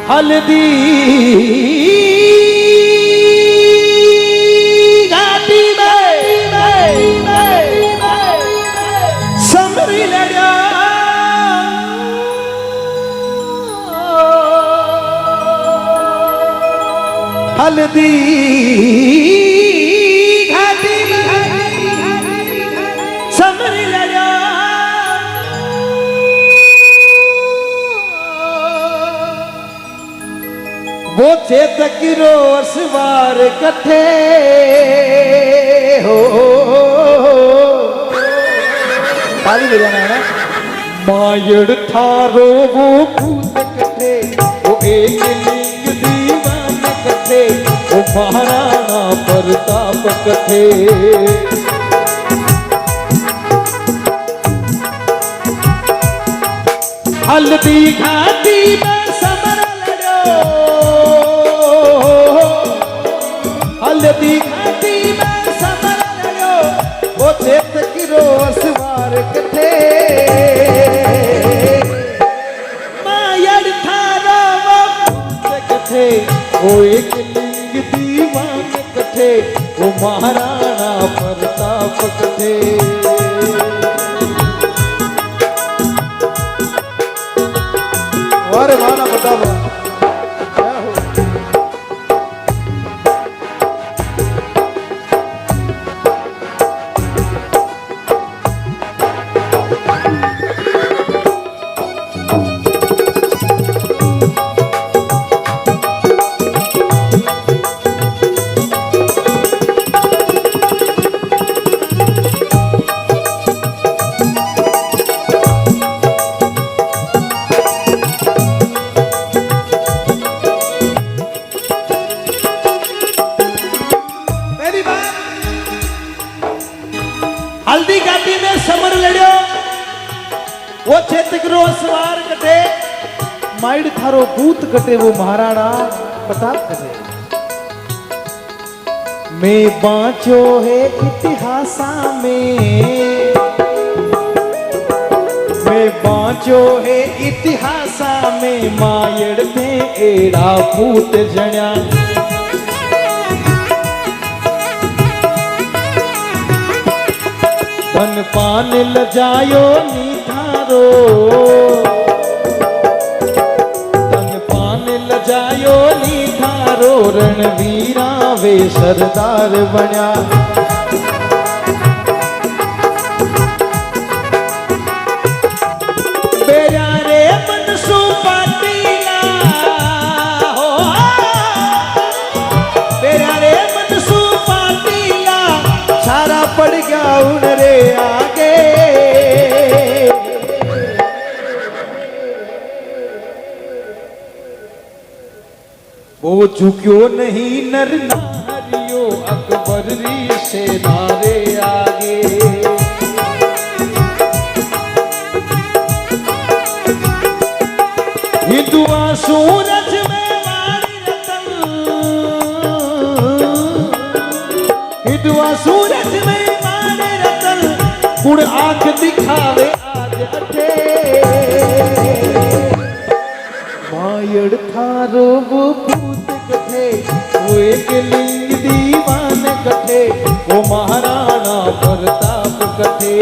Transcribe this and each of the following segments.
हल्दी घाटी में समरी लड़ा हल्दी घाटी में समरी लड़ा वो चेतक रोसवार कथे हो ताली बजाना है ना। मायड़ थारो वो भूत कथे वो एक लिंग दीवान कथे वो महाराणा प्रताप कथे हल्दी घाटी में समर लड़ो हल्दी घाटी में समर लड़ो वो चेत की रोसवार कथे मायड़ थारो वो भूत कथे वो एक लिंग दीवान कथे वो महाराणा प्रताप कथे अरे माना बताओ हल्दी घाटी में समर लड़ो वो चेतक रोसवार कटे माइड थारो भूत कटे वो महाराणा प्रताप कटे मैं बाँचो है इतिहासा में मैं बाँचो है इतिहासा में मायड़ में एड़ा भूत जण्या धन पान लजायो नी थारो धन पान लजायो नी थारो रणवीरा वे सरदार बन्या बेरा रे मनसू पाटीला हो बेरा रे मनसू पाटीला सारा पड़ गया उन रे आगे वो झुक्यो नहीं नर नारियो अकबर री से नारे आगे हिंदुआ सूरज में मारी रतन हिंदुआ सूरज में गुड़ आंख दिखावे आज अठे मायड़ थारो वो भूत कथे वो एक लिंग दीवान कथे वो महाराणा प्रताप कथे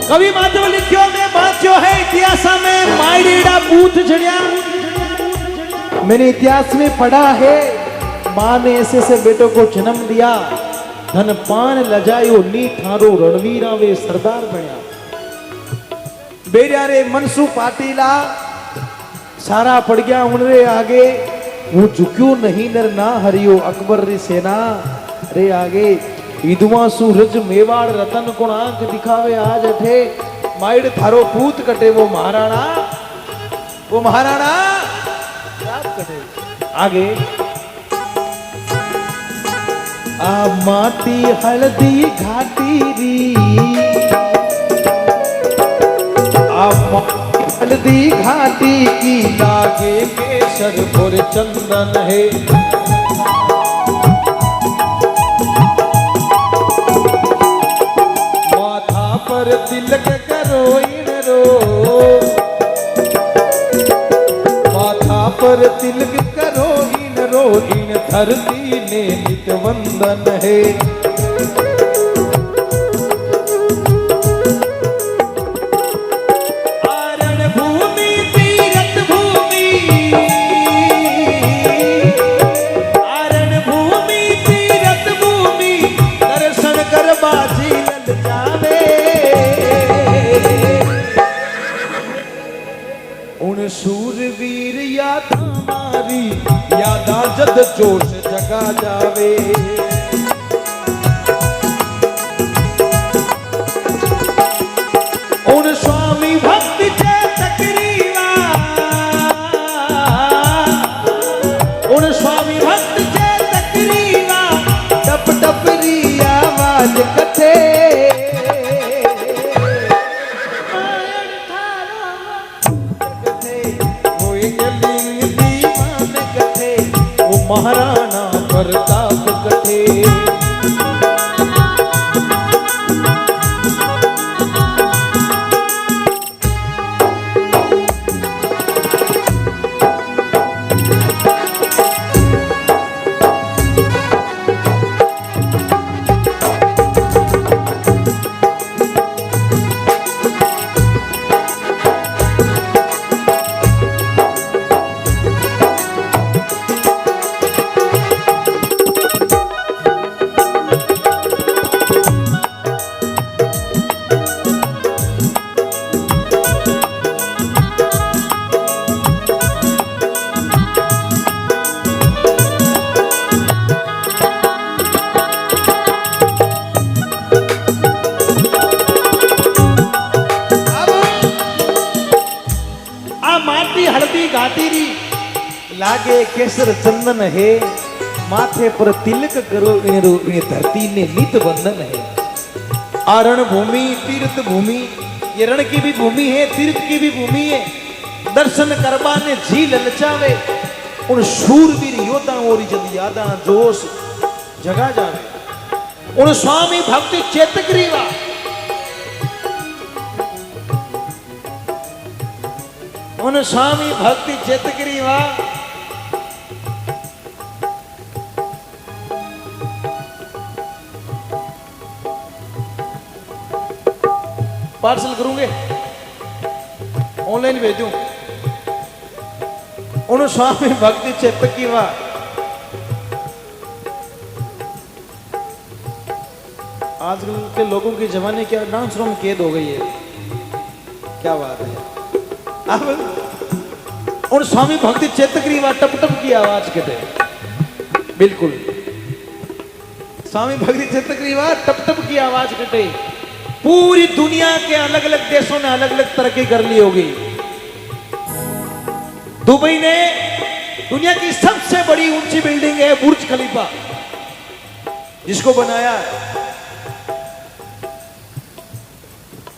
कवि माधव लिखियो में बाँचो है इतिहास में मायड़ा बूथ जड़िया। मैंने इतिहास में पढ़ा है, माँ ने ऐसे से बेटों को जन्म दिया, धन पान लजायो नी थारो रणवीरा वे सरदार बन्या बेरिया रे मनसू पाटीला सारा पड़ गया उनरे आगे वो झुक्यो नहीं नर ना हरियो अकबर री सेना रे आगे विधवा सूरज मेवाड़ रतन को आंख दिखावे आज अठे माइड थारो पूत कटे वो महाराणा कटे आगे आ माटी हल्दी घाटी री आ हल्दी घाटी की लागे केसर पुर चंदन है माथा पर तिलक करो इन रो माथा पर तिलक करो इन रो इन धरती ने नित वंदन है सूरवीर याद हमारी यादा जद जोश जगा जावे उन स्वामी भक्ति चेतकरीवा उन स्वामी भक्ति चेतकरीवा टप टप री आवाज कथे महाराणा प्रताप कथे लागे केसर चंदन है माथे पर तिलक करो इन धरती ने नित बंधन है आरण भूमि तीर्थ भूमि ये रण की भी भूमि है तीर्थ की भी भूमि है दर्शन करवा ने जी ललचावे उन शूरवीर योद्धा और जल्दी यादा जोश जगा जावे उन स्वामी भक्ति चेतकरीवा उन स्वामी भक्ति चेतकरीवा पार्सल करूंगे ऑनलाइन भेजूं उन स्वामी भक्ति चेतकरीवा आजकल के लोगों के जमाने क्या डांस रूम कैद हो गई है क्या बात है अब उन स्वामी भक्ति चेतकरीवा टप टप की आवाज कटे बिल्कुल स्वामी भक्ति चेतकरीवा टप टप की आवाज कटे पूरी दुनिया के अलग अलग देशों ने अलग अलग तरक्की कर ली होगी दुबई ने दुनिया की सबसे बड़ी ऊंची बिल्डिंग है बुर्ज खलीफा जिसको बनाया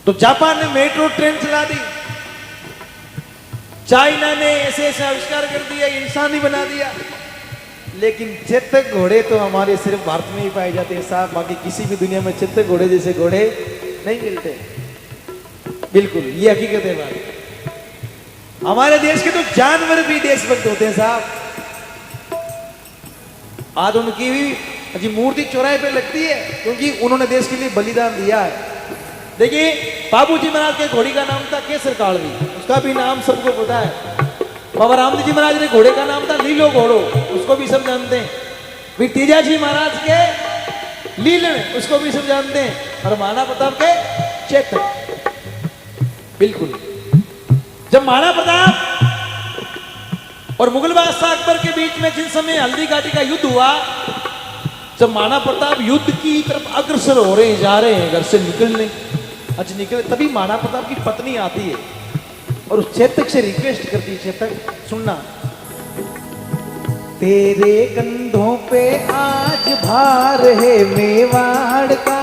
तो जापान ने मेट्रो ट्रेन चला दी चाइना ने ऐसे ऐसे आविष्कार कर दिया इंसान ही बना दिया लेकिन चेतक घोड़े तो हमारे सिर्फ भारत में ही पाए जाते हैं साहब बाकी किसी भी दुनिया में चेतक घोड़े जैसे घोड़े नहीं मिलते बिल्कुल ये हकीकत है बात हमारे देश के तो जानवर भी देशभक्त होते हैं साहब आज उनकी भी मूर्ति चौराहे पे लगती है क्योंकि उन्होंने देश के लिए बलिदान दिया है देखिए बाबूजी महाराज के घोड़ी का नाम था केसर कालवी उसका भी नाम सबको पता है बाबा रामदेव जी महाराज ने घोड़े का नाम था लीलो घोड़ो उसको भी सब जानते हैं फिर तेजाजी महाराज के लीलन उसको भी सब जानते हैं। और महाराणा प्रताप के चेतक, बिल्कुल। जब महाराणा प्रताप और मुगल बादशाह अकबर के बीच में जिन समय हल्दी घाटी का युद्ध हुआ, जब महाराणा प्रताप युद्ध की तरफ अग्रसर हो रहे हैं, जा रहे हैं घर से निकलने, अच्छा निकले, तभी महाराणा प्रताप की पत्नी आती है और उस चेतक से रिक्वेस्ट करती है, चेतक सुनना, तेरे कंधों पे आज भार है मेवाड़ का,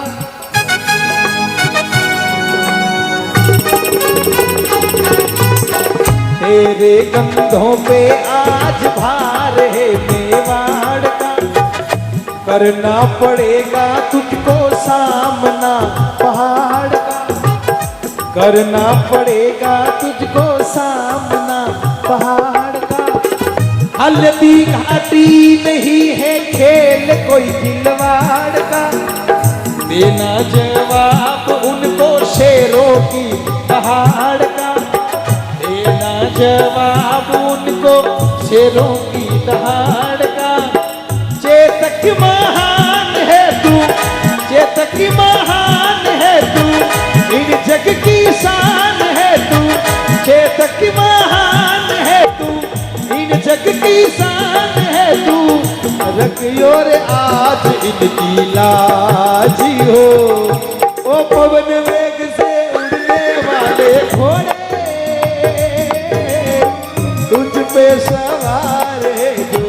तेरे कंधों पे आज भार है मेवाड़ का, करना पड़ेगा तुझको सामना पहाड़ का, करना पड़ेगा तुझको सामना पहाड़ का। हल्दी घाटी नहीं है खेल कोई खिलवाड़ का, देना जवाब उनको शेरों की दहाड़ का, देना जवाब उनको शेरों की दहाड़ का। चेतक महान है तू, चेतक महान है तू, इन जग की शान है तू, चेतक महान है तू, इन जग की शान है तू, रखियो रे आज इनकी लाजी हो। ओ पवन वेग से उड़ने वाले घोड़े, तुझ पे सवार है जो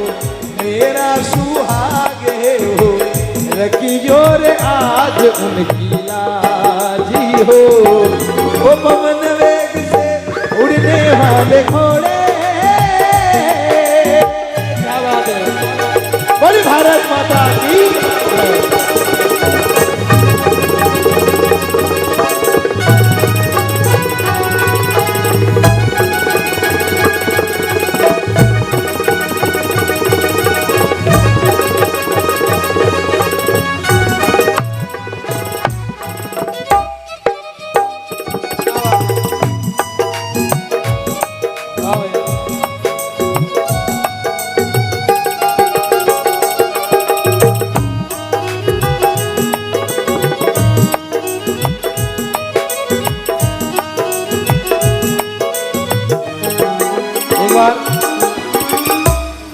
मेरा सुहाग है हो, रखियो रे आज उनकी लाजी हो। ओ पवन वेग से उड़ने वाले घोड़े, क्या बात है, बोली भारत माता की।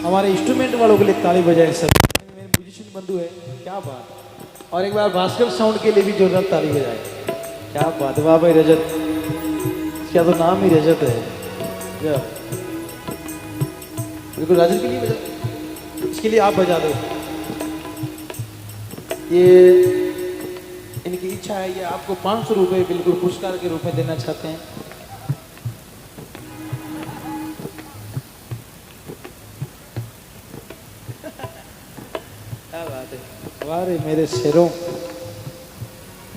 हमारे इंस्ट्रूमेंट वालों के लिए ताली बजाएं सब, मेरे म्यूजिशियन बंधु है, क्या बात। और एक बार भास्कर साउंड के लिए भी जोरदार ताली बजाएं, क्या बात। वाह भाई रजत, क्या तो नाम ही रजत है, बिल्कुल रजत के लिए बजा, इसके लिए आप बजा दो। ये इनकी इच्छा है, ये आपको 500 रुपये बिल्कुल पुरस्कार के रूप में देना चाहते हैं। वारे मेरे शेरों,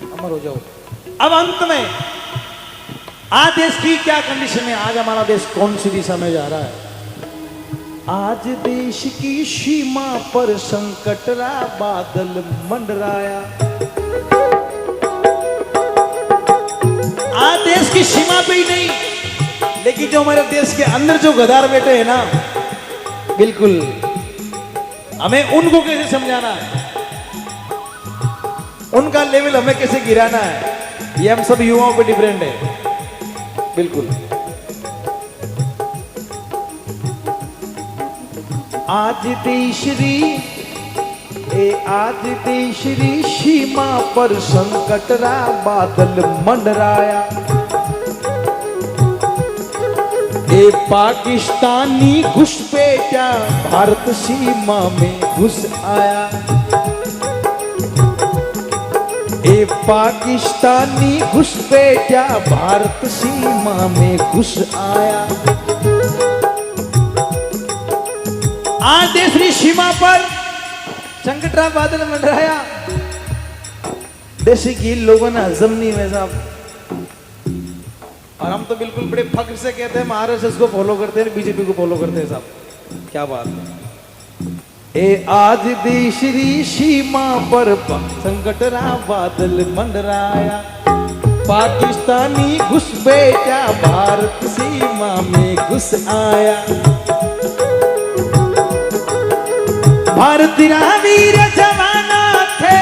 अमर हो जाओ। अब अंत में आज देश की क्या कंडीशन है, आज हमारा देश कौन सी दिशा में जा रहा है। आज देश की सीमा पर संकटरा बादल मंडराया, आज देश की सीमा पे ही नहीं, लेकिन जो हमारे देश के अंदर जो गद्दार बैठे हैं ना, बिल्कुल हमें उनको कैसे समझाना है, उनका लेवल हमें कैसे गिराना है, ये हम सब युवाओं पे डिफरेंट है, बिल्कुल। आज तीसरी सीमा पर संकटरा बादल मंडराया, ए पाकिस्तानी घुसपैठा भारत सीमा में घुस आया, ए पाकिस्तानी घुसपैठा भारत सीमा में घुस आया। आज दूसरी सीमा पर संकटरा बादल मंडराया, देसी की लोगों ने हजम नहीं में साहब, और हम तो बिल्कुल बड़े फख्र से कहते हैं आरएसएस को फॉलो करते हैं, बीजेपी को फॉलो करते हैं साहब, क्या बात है। ए आज तीसरी सीमा पर संकटरा बादल मंडराया, पाकिस्तानी घुसपैठा भारत सीमा में घुस आया। भारतीय वीर जवाना थे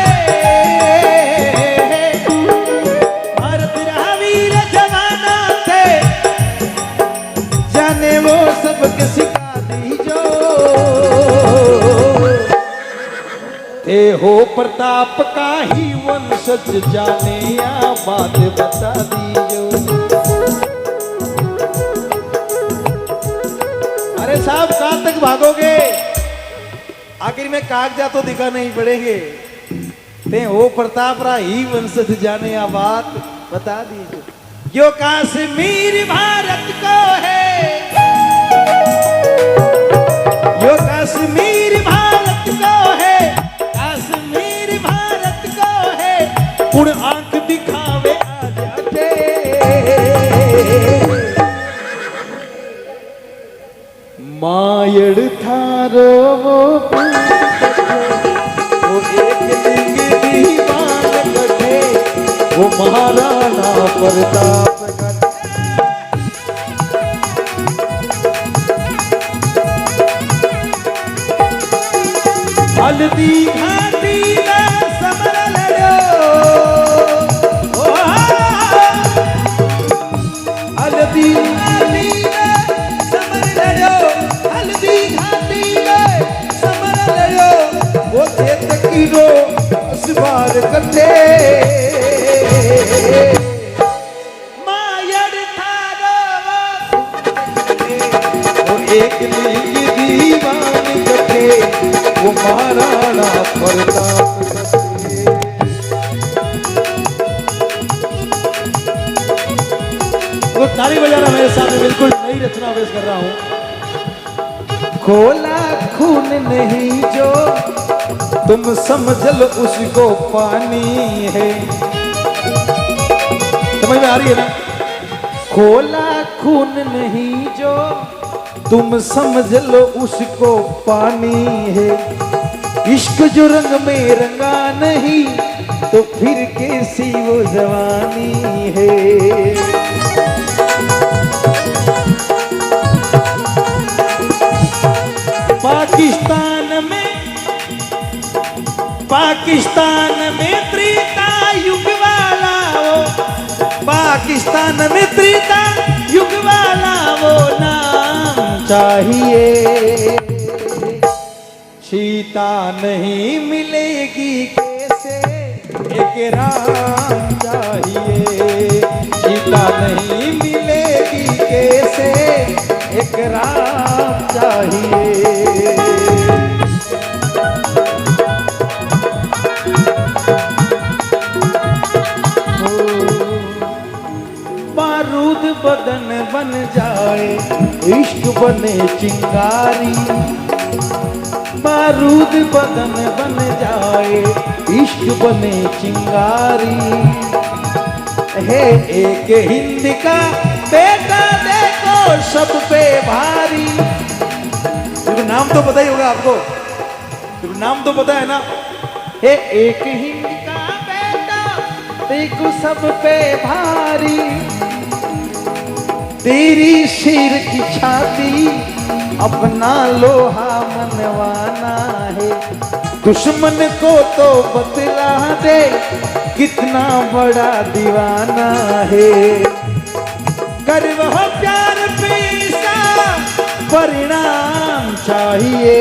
हो प्रताप का ही वंशज जाने या बात बता दीजो। अरे साहब कहां तक भागोगे, आखिर में कागजात तो दिखा नहीं पड़ेंगे। ते हो प्रताप रा ही वंशज जाने या बात बता दीजो। यो कश्मीर भारत को है, यो कश्मीर भारत को है, कश्मीर भारत को है। उड़ आंख दिखावे आ जाते, मायड़ थारो वो एक लिंग दीवान कटे, वो महाराणा प्रताप कटे। हल्दी घाटी में समर लड़ो, हल्दी घाटी में समर लड़ो, हल्दी घाटी में समर लड़ो। वो चेतकीरो असबार कटे, मायड़ थारो वो एक लिंग दीवान कटे, वो महाराणा प्रताप कटे। वो ताली बजाना मेरे सामने, बिल्कुल नई रचना पेश कर रहा हूं। खोला खून नहीं जो तुम समझ लो उसको पानी है। समझ में आ रही है ना? खोला खून नहीं जो तुम समझ लो उसको पानी है। इश्क जो रंग में रंगा नहीं तो फिर कैसी वो जवानी है। पाकिस्तान में त्रेता युग वाला वो, पाकिस्तान में त्रेता युग वाला वो नाम चाहिए। सीता नहीं मिलेगी कैसे, एक राम चाहिए। सीता नहीं मिलेगी कैसे, एक राम चाहिए। बारूद बदन बन जाए, इश्क बने चिंगारी। बारूद बदन बन जाए, इश्क बने चिंगारी। है एक हिंद का बेटा देखो सब पे भारी। तो नाम तो पता ही होगा आपको, तो नाम तो पता है ना। है एक हिंद का बेटा देखो सब पे भारी। तेरी शेर की छाती अपना लोहा मनवाना है। दुश्मन को तो बतला दे कितना बड़ा दीवाना है। कर वह प्यार पे ऐसा परिणाम चाहिए।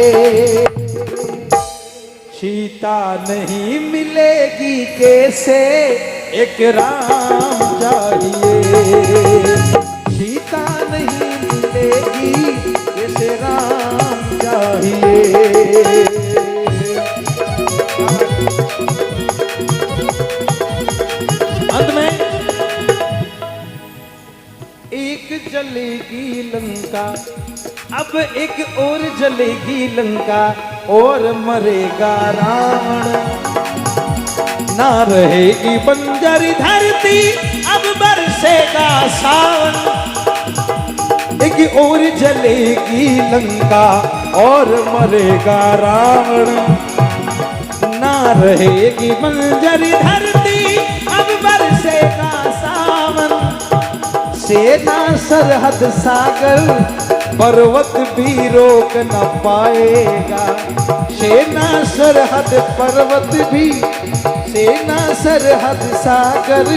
सीता नहीं मिलेगी कैसे, एक राम चाहिए। सीता नहीं मिलेगी कैसे, राम चाहिए। अंत में एक जलेगी लंका, अब एक और जलेगी लंका, और मरेगा रावण। ना रहेगी बंजर धरती, अब बरसेगा सावन। एक और जलेगी लंका और मरेगा रावण। ना रहेगी बंजर धरती, अब बरसेगा सावन। सेना सरहद सागर पर्वत भी रोक न पाएगा। सेना सरहद पर्वत भी, सेना सरहद सागर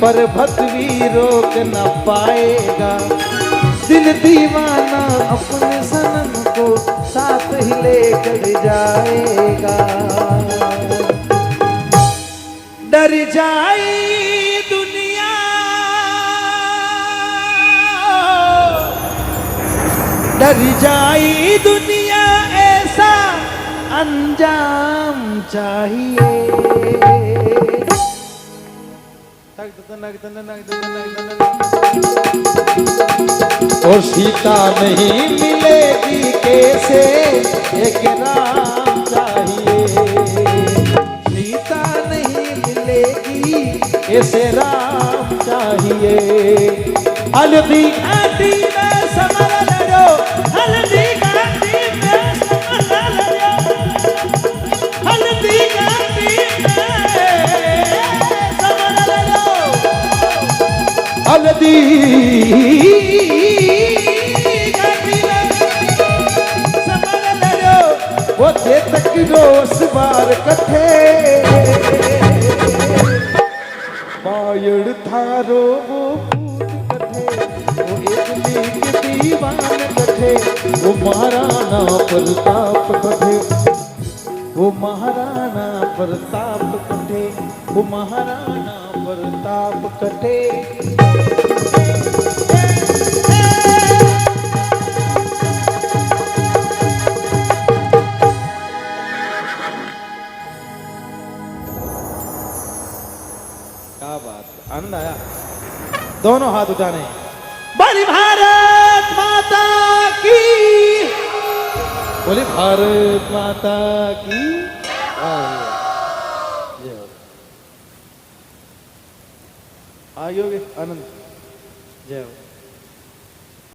पर्वत भी रोक न पाएगा। दिल दीवाना अपने सनम को साथ ही लेकर जाएगा। जाई दुनिया, डर जाई दुनिया, ऐसा अंजाम चाहिए। और सीता नहीं मिलेगी कैसे, एक राम चाहिए। सीता नहीं मिलेगी ऐसे राम चाहिए। हल्दी घाटी में समर लड़ो, हल्दी घाटी में समर लड़ो, हल्दी घाटी में समर लड़ो, हल्दी घाटी में समर लड़ो। वो चेतक रोस बार कथे, बायड़ थारो वो भूत कथे, वो एक लीक दीवान कथे, वो महाराणा प्रताप कथे, वो महाराणा प्रताप कथे, वो महाराणा प्रताप कथे। क्या बात, आनंद आया। दोनों हाथ उठाने। बोली भारत माता की, बोली भारत माता की। आयोगे आनंद, जय हो।